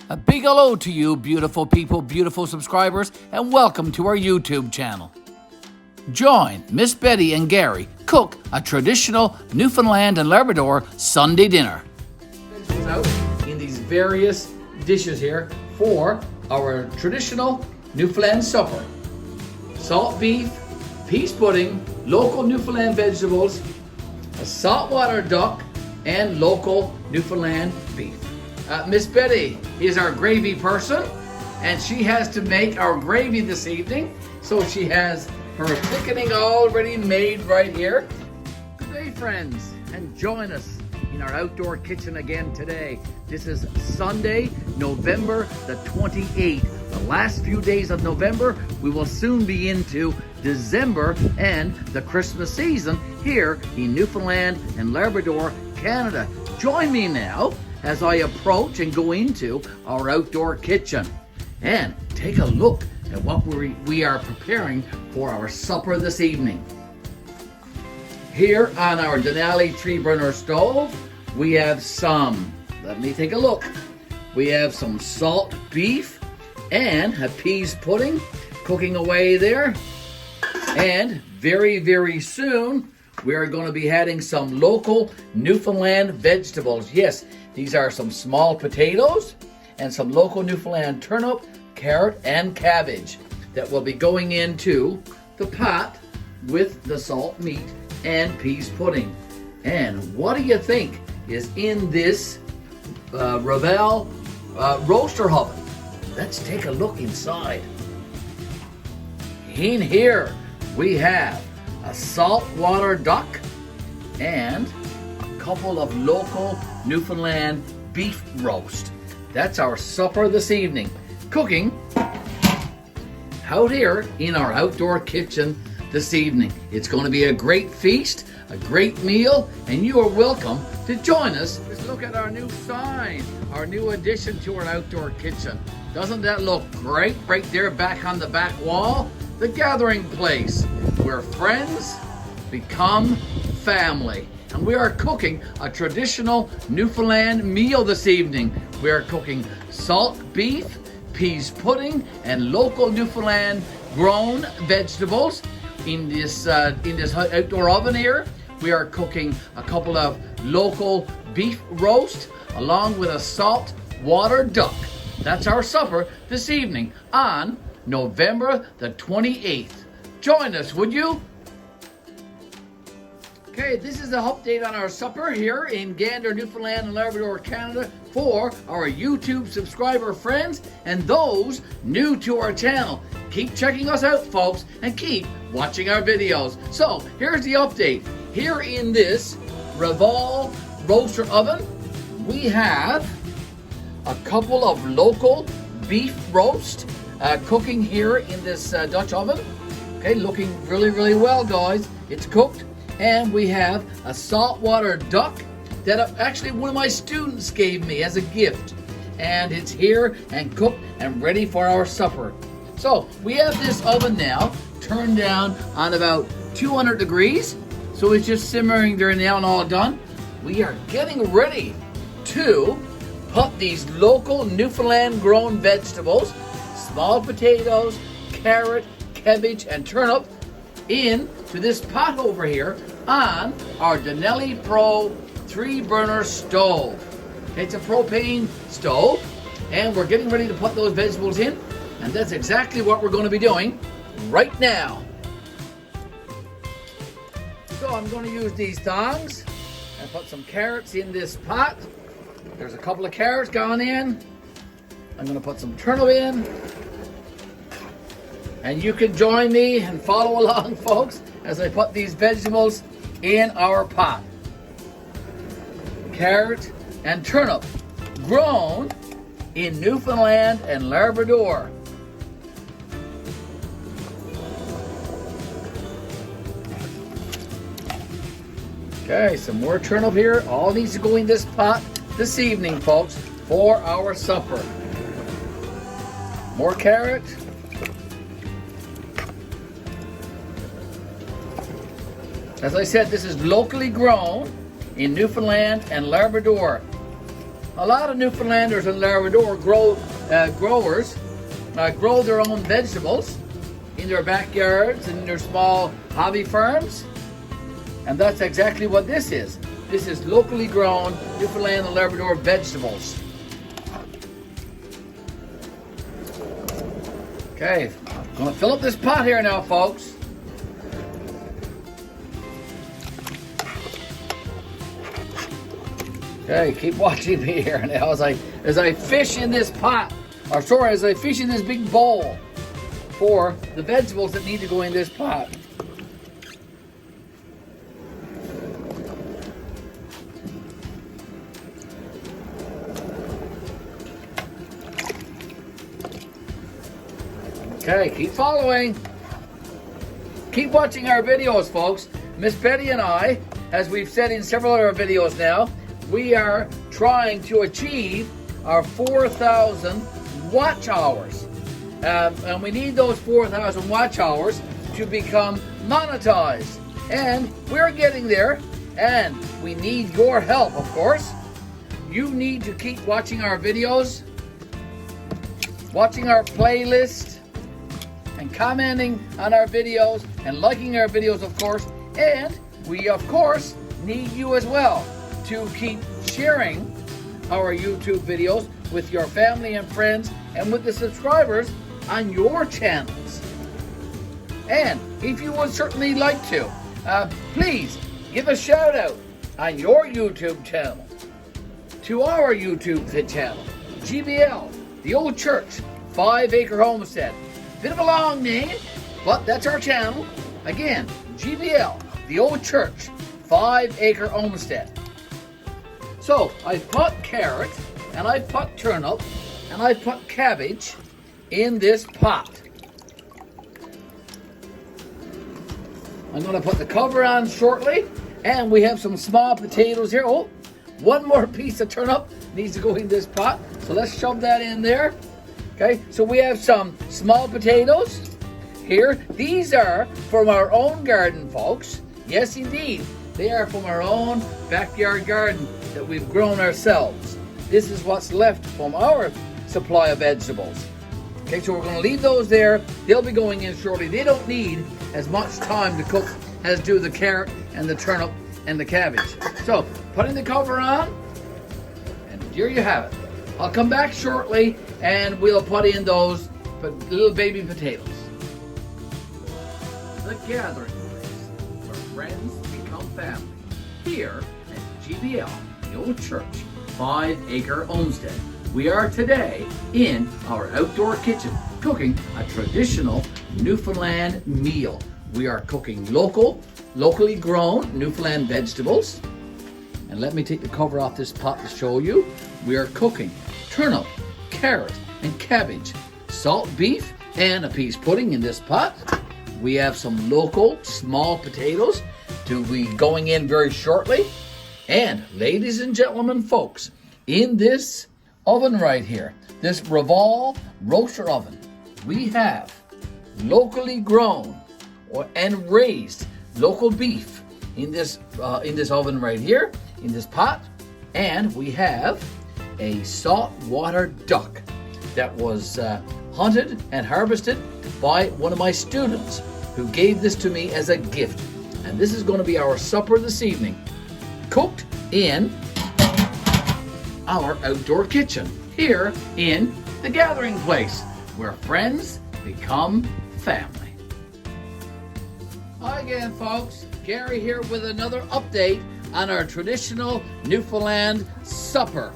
A big hello to you, beautiful people, beautiful subscribers, and welcome to our YouTube channel. Join Miss Betty and Gary cook a traditional Newfoundland and Labrador Sunday dinner. Out in these various dishes here for our traditional Newfoundland supper. Salt beef, pease pudding, local Newfoundland vegetables, a saltwater duck, and local Newfoundland beef. Miss Betty is our gravy person, and she has to make our gravy this evening. So she has her thickening already made right here. Good day, friends, and join us in our outdoor kitchen again today. This is Sunday, November the 28th. The last few days of November, we will soon be into December and the Christmas season here in Newfoundland and Labrador, Canada. Join me now as I approach and go into our outdoor kitchen and take a look at what we are preparing for our supper this evening. Here on our Denali 3-burner stove, we have some, let me take a look. We have some salt beef and a pease pudding cooking away there. And very, very soon, we are going to be adding some local Newfoundland vegetables. Yes, these are some small potatoes and some local Newfoundland turnip, carrot, and cabbage that will be going into the pot with the salt meat and pease pudding. And what do you think is in this Ravel roaster oven? Let's take a look inside. In here we have a saltwater duck and a couple of local Newfoundland beef roast. That's our supper this evening. Cooking out here in our outdoor kitchen this evening. It's going to be a great feast, a great meal, and you are welcome to join us. Let's look at our new sign, our new addition to our outdoor kitchen. Doesn't that look great right there back on the back wall? The gathering place where friends become family. And we are cooking a traditional Newfoundland meal this evening. We are cooking salt beef, pease pudding, and local Newfoundland grown vegetables. In this outdoor oven here, we are cooking a couple of local beef roast along with a salt water duck. That's our supper this evening on November the 28th. Join us, would you? Okay, this is the update on our supper here in Gander, Newfoundland and Labrador, Canada for our YouTube subscriber friends and those new to our channel. Keep checking us out, folks, and keep watching our videos. So, here's the update. Here in this Ravel roaster oven, we have a couple of local beef roast cooking here in this Dutch oven. Okay, looking really, really well, guys. It's cooked. And we have a saltwater duck that actually one of my students gave me as a gift. And it's here and cooked and ready for our supper. So we have this oven now turned down on about 200 degrees. So it's just simmering there now and all done. We are getting ready to put these local Newfoundland grown vegetables, small potatoes, carrot, cabbage, and turnip into this pot over here on our Denali Pro 3-burner stove. It's a propane stove, and we're getting ready to put those vegetables in, and that's exactly what we're going to be doing right now. So I'm going to use these tongs and put some carrots in this pot. There's a couple of carrots gone in. I'm going to put some turnip in. And you can join me and follow along, folks, as I put these vegetables in our pot. Carrot and turnip, grown in Newfoundland and Labrador. Okay, some more turnip here. All needs to go in this pot this evening, folks, for our supper. More carrot. As I said, this is locally grown in Newfoundland and Labrador. a lot of Newfoundlanders and Labrador growers grow their own vegetables in their backyards and in their small hobby farms. And that's exactly what this is. This is locally grown Newfoundland and Labrador vegetables. Okay, I'm going to fill up this pot here now, folks. Okay, keep watching me here now as I fish in this pot, or sorry, as I fish in this big bowl for the vegetables that need to go in this pot. Okay, keep following. Keep watching our videos, folks. Miss Betty and I, as we've said in several of our videos now, we are trying to achieve our 4,000 watch hours. And we need those 4,000 watch hours to become monetized. And we're getting there, and we need your help, of course. You need to keep watching our videos, watching our playlist, and commenting on our videos, and liking our videos, of course. And we, of course, need you as well to keep sharing our YouTube videos with your family and friends and with the subscribers on your channels. And if you would certainly like to, please give a shout out on your YouTube channel to our YouTube channel, GBL, the Old Church, 5 Acre Homestead. Bit of a long name, but that's our channel. Again, GBL, the Old Church, 5 Acre Homestead. So I've put carrot, and I've put turnip, and I've put cabbage in this pot. I'm going to put the cover on shortly, and we have some small potatoes here. Oh, one more piece of turnip needs to go in this pot, so let's shove that in there. Okay, so we have some small potatoes here. These are from our own garden, folks. Yes, indeed. They are from our own backyard garden that we've grown ourselves. This is what's left from our supply of vegetables. Okay, so we're going to leave those there. They'll be going in shortly. They don't need as much time to cook as do the carrot and the turnip and the cabbage. So, putting the cover on, and here you have it. I'll come back shortly and we'll put in those little baby potatoes. The gathering place where friends become family. Here at GBL, the Old Church, 5 Acre Homestead. We are today in our outdoor kitchen cooking a traditional Newfoundland meal. We are cooking locally grown Newfoundland vegetables. And let me take the cover off this pot to show you. We are cooking turnip, carrot, and cabbage, salt beef, and a pease pudding in this pot. We have some local small potatoes to be going in very shortly. And ladies and gentlemen, folks, in this oven right here, this Revolve roaster oven, we have locally grown and raised local beef in this oven right here, in this pot. And we have a saltwater duck that was hunted and harvested by one of my students who gave this to me as a gift. And this is going to be our supper this evening, cooked in our outdoor kitchen here in the gathering place where friends become family. Hi again, folks. Gary here with another update on our traditional Newfoundland supper.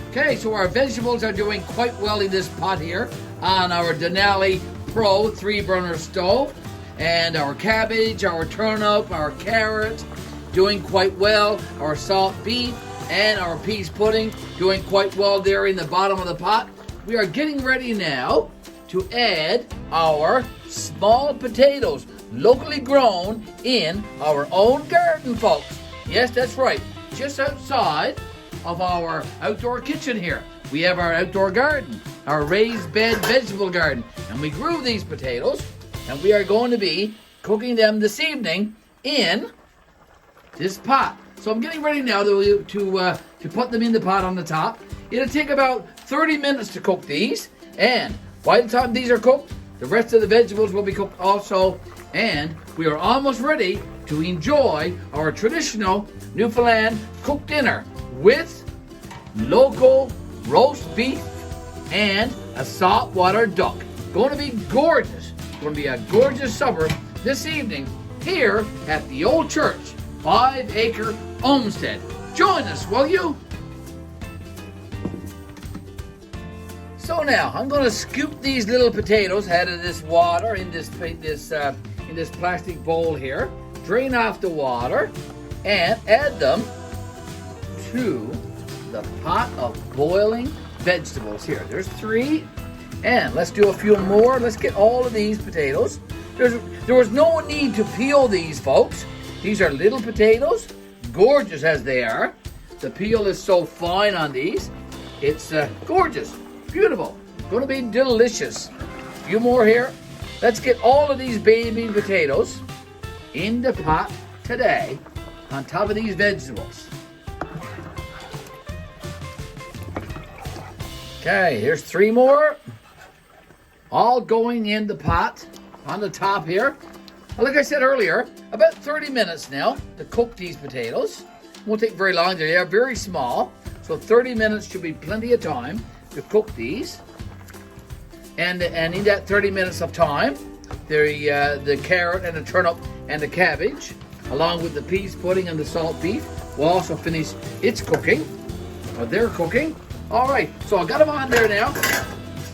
Okay, so our vegetables are doing quite well in this pot here on our Denali Pro 3-burner stove. And our cabbage, our turnip, our carrot doing quite well. Our salt beef and our pease pudding doing quite well there in the bottom of the pot. We are getting ready now to add our small potatoes, locally grown in our own garden, folks. Yes, that's right. Just outside of our outdoor kitchen here, we have our outdoor garden, our raised bed vegetable garden. And we grew these potatoes, and we are going to be cooking them this evening in this pot. So I'm getting ready now to to put them in the pot on the top. It'll take about 30 minutes to cook these, and by the time these are cooked, the rest of the vegetables will be cooked also, and we are almost ready to enjoy our traditional Newfoundland cooked dinner with local roast beef and a saltwater duck. Going to be gorgeous. Going to be a gorgeous supper this evening here at the old church, 5-acre homestead. Join us, will you? So now I'm going to scoop these little potatoes out of this water in this plastic bowl here. Drain off the water and add them to the pot of boiling vegetables here. There's 3, and let's do a few more. Let's get all of these potatoes. There was no need to peel these, folks. These are little potatoes, gorgeous as they are. The peel is so fine on these. It's gorgeous, beautiful, going to be delicious. A few more here. Let's get all of these baby potatoes in the pot today on top of these vegetables. Okay, here's 3 more. All going in the pot on the top here. Like I said earlier, about 30 minutes now to cook these potatoes. Won't take very long. They are very small, so 30 minutes should be plenty of time to cook these. And in that 30 minutes of time, the carrot and the turnip and the cabbage, along with the peas pudding and the salt beef, will also finish its cooking, or their cooking. All right, so I got them on there now.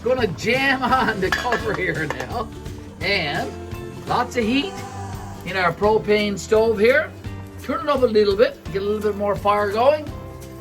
Gonna jam on the cover here now, and lots of heat in our propane stove here. Turn it up a little bit, get a little bit more fire going.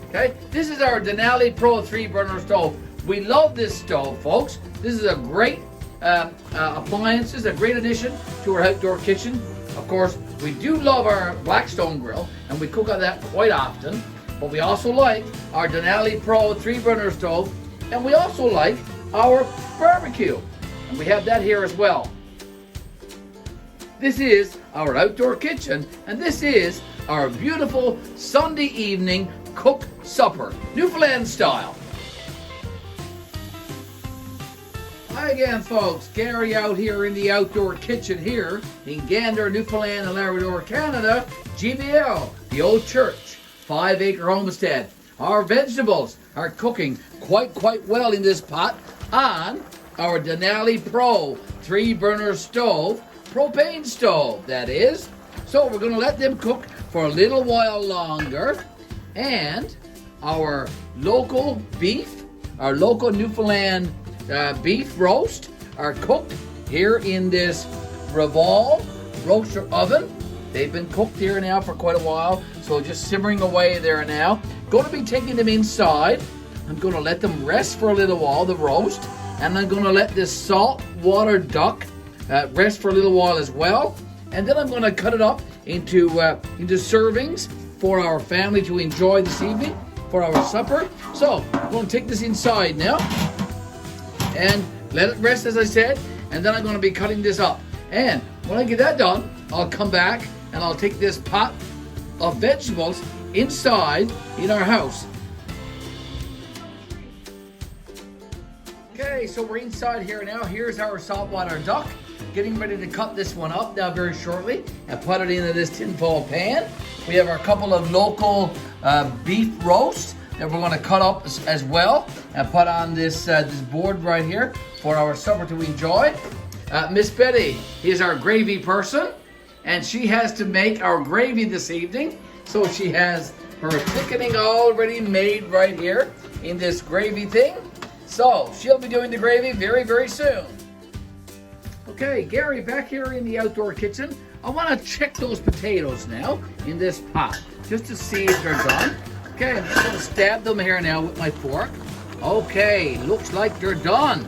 Okay, this is our Denali Pro 3-burner stove. We love this stove, folks. This is a great appliance. This is a great addition to our outdoor kitchen. Of course, we do love our Blackstone grill, and we cook on that quite often. But we also like our Denali Pro 3-burner stove, and we also like our barbecue, and we have that here as well. This is our outdoor kitchen, and this is our beautiful Sunday evening cooked supper, Newfoundland style. Hi again, folks. Gary out here in the outdoor kitchen here in Gander, Newfoundland and Labrador, Canada. GBL, the old church, 5-acre homestead. Our vegetables are cooking quite well in this pot on our Denali Pro 3-burner stove, propane stove, that is. So we're going to let them cook for a little while longer. And our local beef, our local Newfoundland beef roast are cooked here in this Revolve roaster oven. They've been cooked here now for quite a while, so just simmering away there now. Going to be taking them inside. I'm going to let them rest for a little while, the roast, and I'm going to let this saltwater duck rest for a little while as well. And then I'm going to cut it up into servings for our family to enjoy this evening for our supper. So I'm going to take this inside now and let it rest, as I said, and then I'm going to be cutting this up. And when I get that done, I'll come back and I'll take this pot of vegetables inside in our house. Okay, so we're inside here now. Here's our saltwater duck. Getting ready to cut this one up now very shortly and put it into this tinfoil pan. We have our couple of local beef roasts that we're going to cut up as well and put on this board right here for our supper to enjoy. Miss Betty is our gravy person, and she has to make our gravy this evening. So she has her thickening already made right here in this gravy thing. So she'll be doing the gravy very soon. Okay, Gary, back here in the outdoor kitchen. I want to check those potatoes now in this pot, just to see if they're done. Okay, I'm just going to stab them here now with my fork. Okay, looks like they're done.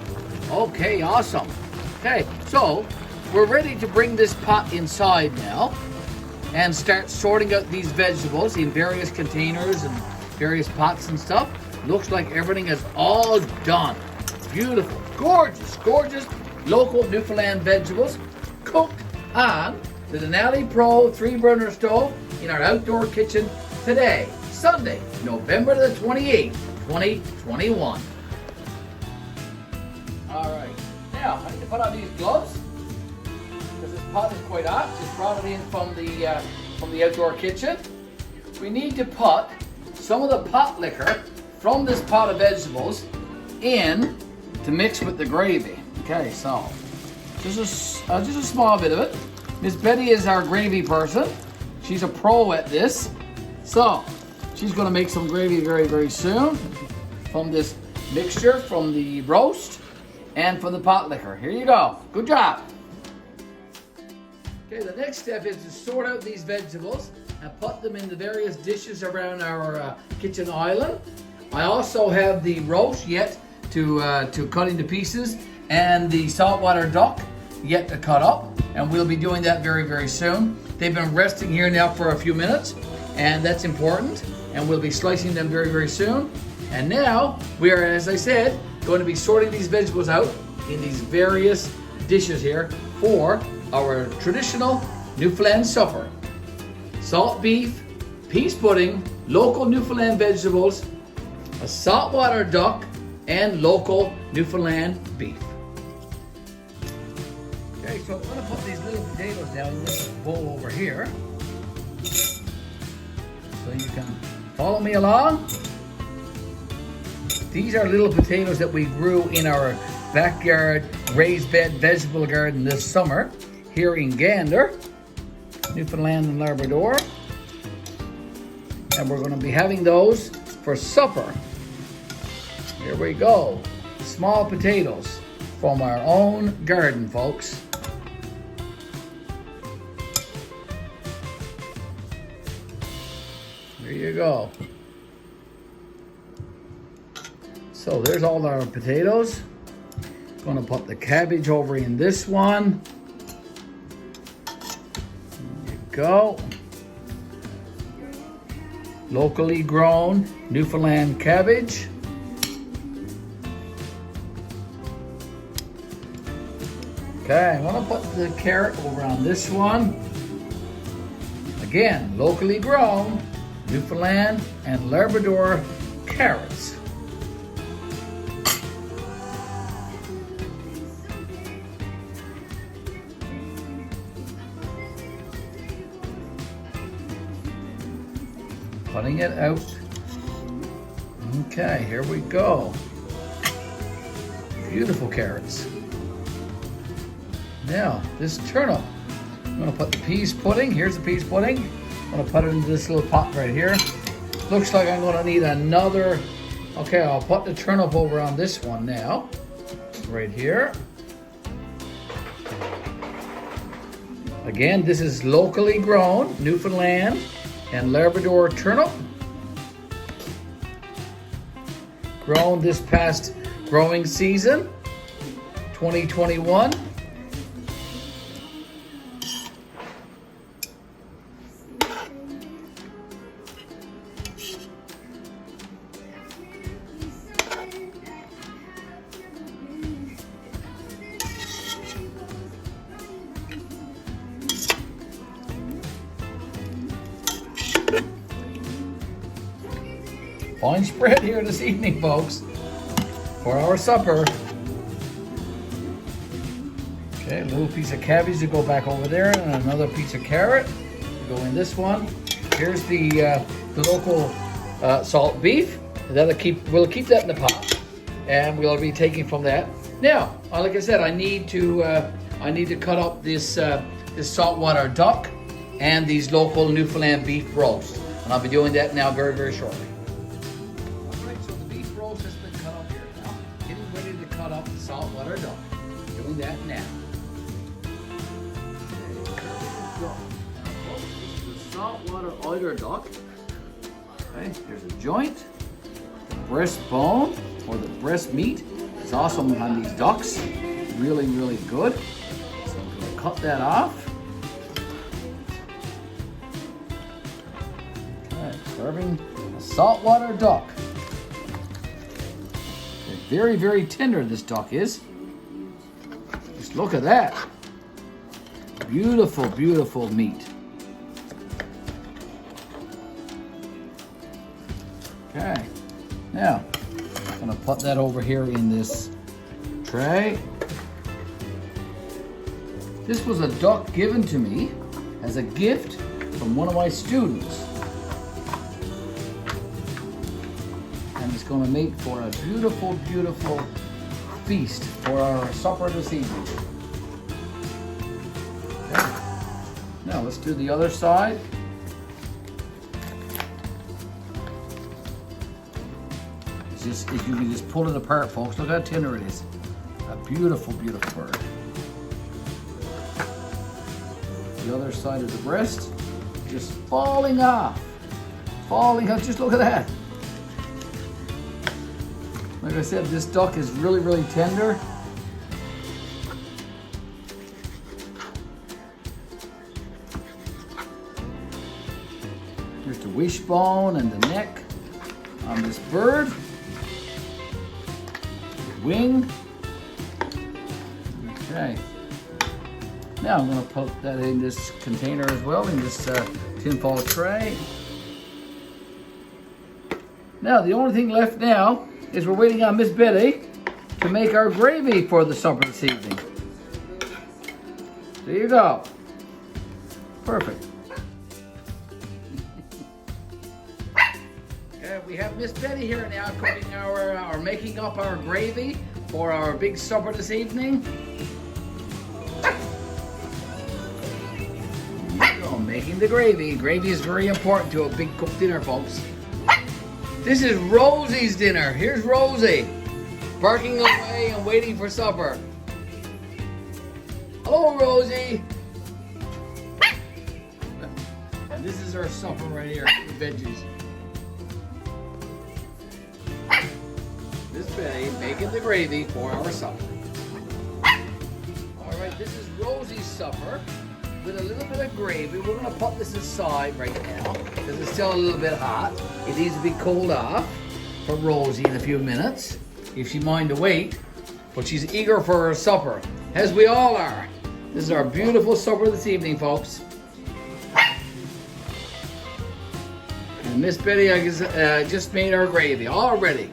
Okay, awesome. Okay, so we're ready to bring this pot inside now and start sorting out these vegetables in various containers and various pots and stuff. Looks like everything is all done. Beautiful, gorgeous local Newfoundland vegetables cooked on the Denali Pro 3-burner stove in our outdoor kitchen today, Sunday, November the 28th, 2021. All right, now I need to put on these gloves because this pot is quite hot. Just brought it in from the outdoor kitchen. We need to put some of the pot liquor from this pot of vegetables in to mix with the gravy. Okay, so just a small bit of it. Miss Betty is our gravy person. She's a pro at this. So she's going to make some gravy very, very soon from this mixture from the roast and from the pot liquor. Here you go. Good job. Okay, the next step is to sort out these vegetables and put them in the various dishes around our kitchen island. I also have the roast yet to cut into pieces and the saltwater duck yet to cut up, and we'll be doing that very, very soon. They've been resting here now for a few minutes, and that's important, and we'll be slicing them very, very soon. And now we are, as I said, going to be sorting these vegetables out in these various dishes here for our traditional Newfoundland supper. Salt beef, pease pudding, local Newfoundland vegetables, a saltwater duck, and local Newfoundland beef. Okay, so I'm going to put these little potatoes down in this bowl over here so you can follow me along. These are little potatoes that we grew in our backyard raised bed vegetable garden this summer here in Gander, Newfoundland and Labrador. And we're going to be having those for supper. Here we go. Small potatoes from our own garden, folks. There you go. So there's all our potatoes. Going to put the cabbage over in this one. There you go. Locally grown Newfoundland cabbage. Okay, I want to put the carrot over on this one. Again, locally grown Newfoundland and Labrador carrots. Putting it out. Okay, here we go. Beautiful carrots. Now, this turnip. I'm going to put the pease pudding. Here's the pease pudding. I'm going to put it into this little pot right here. Looks like I'm going to need another. Okay, I'll put the turnip over on this one now. Right here. Again, this is locally grown Newfoundland and Labrador turnip. Grown this past growing season, 2021. Fine spread here this evening, folks, for our supper. Okay, a little piece of cabbage to go back over there, and another piece of carrot to go in this one. Here's the local salt beef. We'll keep that in the pot, and we'll be taking from that. Now, like I said, I need to cut up this saltwater duck and these local Newfoundland beef roast, and I'll be doing that now very, very shortly. Up the saltwater duck. Doing that now. This is the saltwater Eider duck. Okay, there's a joint. The breastbone or the breast meat is awesome on these ducks. Really, really good. So I'm going to cut that off. Okay, serving a saltwater duck. Very, very tender this duck is. Just look at that. Beautiful, beautiful meat. put that over here in this tray. This was a duck given to me as a gift from one of my students. And it's going to make for a beautiful, beautiful feast for our supper this evening. Okay. Now let's do the other side. If you can just pull it apart, folks. Look how tender it is. A beautiful, beautiful bird. The other side of the breast, just falling off. Falling off, just look at that. Like I said, this duck is really, really tender. Here's the wishbone and the neck on this bird. Wing. Okay. Now I'm going to put that in this container as well, in this tinfoil tray. Now the only thing left now is we're waiting on Miss Betty to make our gravy for the supper this evening. There you go. Perfect. We have Miss Betty here now cooking or making up our gravy for our big supper this evening. There you go, making the gravy. Gravy is very important to a big cooked dinner, folks. This is Rosie's dinner. Here's Rosie, barking away and waiting for supper. Hello, Rosie. And this is our supper right here, veggies. Miss Betty making the gravy for our supper. All right, this is Rosie's supper with a little bit of gravy. We're going to put this aside right now because it's still a little bit hot. It needs to be cooled off for Rosie in a few minutes, if she mind to wait. But she's eager for her supper, as we all are. This is our beautiful supper this evening, folks. And Miss Betty just made our gravy already.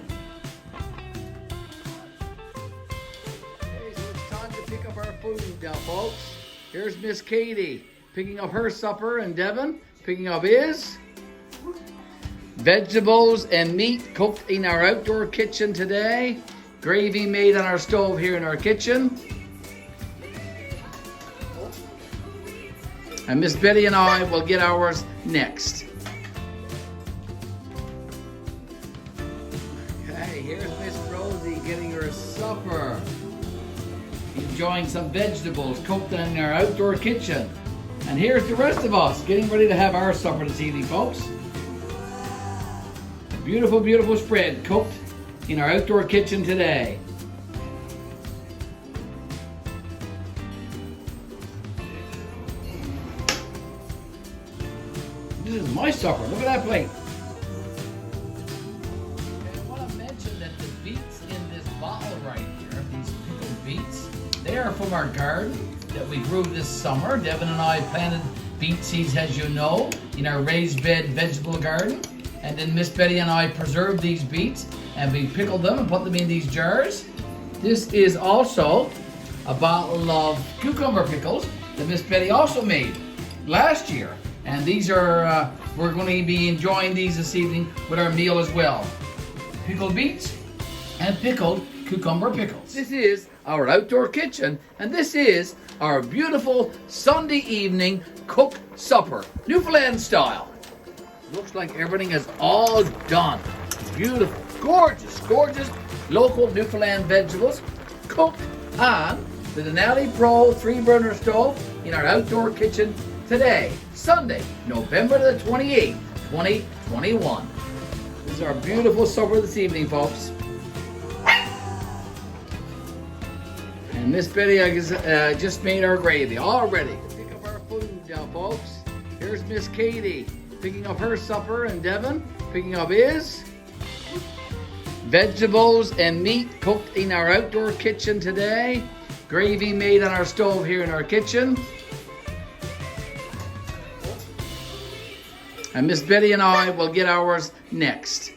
Now, folks, here's Miss Katie picking up her supper, and Devin picking up his. Vegetables and meat cooked in our outdoor kitchen today. Gravy made on our stove here in our kitchen. And Miss Betty and I will get ours next. Okay, here's Miss Rosie getting her supper. Enjoying some vegetables cooked in our outdoor kitchen. And here's the rest of us getting ready to have our supper this evening, folks. A beautiful, beautiful spread cooked in our outdoor kitchen today. This is my supper. Look at that plate. Okay, I want to mention that the beets in this bottle right here, these pickled beets, they are from our garden that we grew this summer. Devin and I planted beet seeds, as you know, in our raised bed vegetable garden. And then Miss Betty and I preserved these beets and we pickled them and put them in these jars. This is also a bottle of cucumber pickles that Miss Betty also made last year. And these are, we're going to be enjoying these this evening with our meal as well. Pickled beets and pickled cucumber pickles. This is our outdoor kitchen, and this is our beautiful Sunday evening cooked supper, Newfoundland style. Looks like everything is all done. Beautiful, gorgeous, gorgeous local Newfoundland vegetables cooked on the Denali Pro 3-burner stove in our outdoor kitchen today, Sunday, November the 28th, 2021. This is our beautiful supper this evening, folks. And Miss Betty just made our gravy already. Pick up our food now, folks. Here's Miss Katie picking up her supper, and Devin picking up his. Vegetables and meat cooked in our outdoor kitchen today. Gravy made on our stove here in our kitchen. And Miss Betty and I will get ours next.